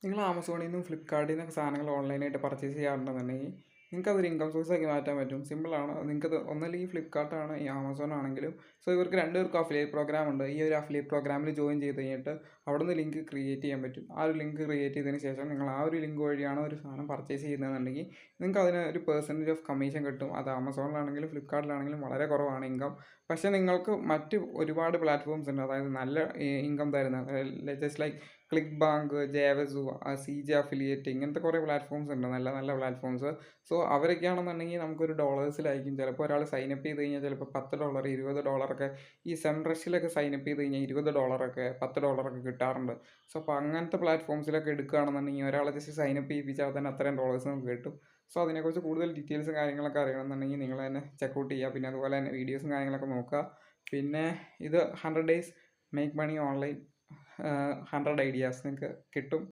നിങ്ങൾ ആമസോണിൽ നിന്നും ഫ്ലിപ്കാർട്ടിൽ നിന്നൊക്കെ സാധനങ്ങൾ ഓൺലൈനായിട്ട് പർച്ചേസ് ചെയ്യാറുണ്ടെന്നുണ്ടെങ്കിൽ നിങ്ങൾക്ക് അതൊരു ഇൻകം സോഴ്സാക്കി മാറ്റാൻ പറ്റും. സിമ്പിളാണ്. നിങ്ങൾക്കത് ഒന്നല്ലെങ്കിൽ ഫ്ലിപ്കാർട്ടാണ് ഈ ആമസോൺ ആണെങ്കിലും. സോ ഇവർക്ക് രണ്ടുപേർക്കും അഫിലിയേറ്റ് പ്രോഗ്രാം ഉണ്ട്. ഈ ഒരു അഫിലിയേറ്റ് പ്രോഗ്രാമിൽ ജോയിൻ ചെയ്ത് കഴിഞ്ഞിട്ട് അവിടുന്ന് ലിങ്ക് ക്രിയേറ്റ് ചെയ്യാൻ പറ്റും. ആ ഒരു ലിങ്ക് ക്രിയേറ്റ് ചെയ്തതിന് ശേഷം നിങ്ങൾ ആ ഒരു ലിങ്ക് വഴിയാണ് ഒരു സാധനം പർച്ചേസ് ചെയ്യുന്നതെന്നുണ്ടെങ്കിൽ നിങ്ങൾക്ക് അതിന് ഒരു പെർസെൻറ്റേജ് ഓഫ് കമ്മീഷൻ കിട്ടും. അത് ആമസോണിലാണെങ്കിലും ഫ്ലിപ്കാർട്ടിലാണെങ്കിലും വളരെ കുറവാണ് ഇൻകം. പക്ഷേ നിങ്ങൾക്ക് മറ്റ് ഒരുപാട് പ്ലാറ്റ്ഫോംസ് ഉണ്ട്. അതായത് നല്ല ഇൻകം തരുന്ന just like ClickBank, JVZoo, C J affiliate, ഇങ്ങനത്തെ കുറേ പ്ലാറ്റ്ഫോംസ് ഉണ്ട്, നല്ല നല്ല പ്ലാറ്റ്ഫോംസ്. സോ അവരൊക്കെയാണെന്നുണ്ടെങ്കിൽ നമുക്കൊരു ഡോളേഴ്സിലായിരിക്കും. ചിലപ്പോൾ ഒരാൾ സൈനപ്പ് ചെയ്ത് കഴിഞ്ഞാൽ ചിലപ്പോൾ $10, $20 ഈ സെംറഷിലൊക്കെ സൈനപ്പ് ചെയ്ത് കഴിഞ്ഞാൽ $20, $10 കിട്ടാറുണ്ട്. സോ അപ്പോൾ അങ്ങനത്തെ പ്ലാറ്റ്ഫോംസിലൊക്കെ എടുക്കുകയാണെന്നുണ്ടെങ്കിൽ ഒരാളെ ജസ്റ്റ് സൈനപ്പ് ചെയ്യിപ്പിച്ചാൽ തന്നെ അത്രയും ഡോളേഴ്സ് നമുക്ക് കിട്ടും. സോ അതിനെക്കുറിച്ച് കൂടുതൽ ഡീറ്റെയിൽസും കാര്യങ്ങളൊക്കെ അറിയണമെന്നുണ്ടെങ്കിൽ നിങ്ങൾ തന്നെ ചെക്കൗട്ട് ചെയ്യുക. പിന്നെ അതുപോലെ തന്നെ വീഡിയോസും കാര്യങ്ങളൊക്കെ നോക്കുക. പിന്നെ ഇത് 100 days make money online 100 ideas നിങ്ങൾക്ക് കിട്ടും.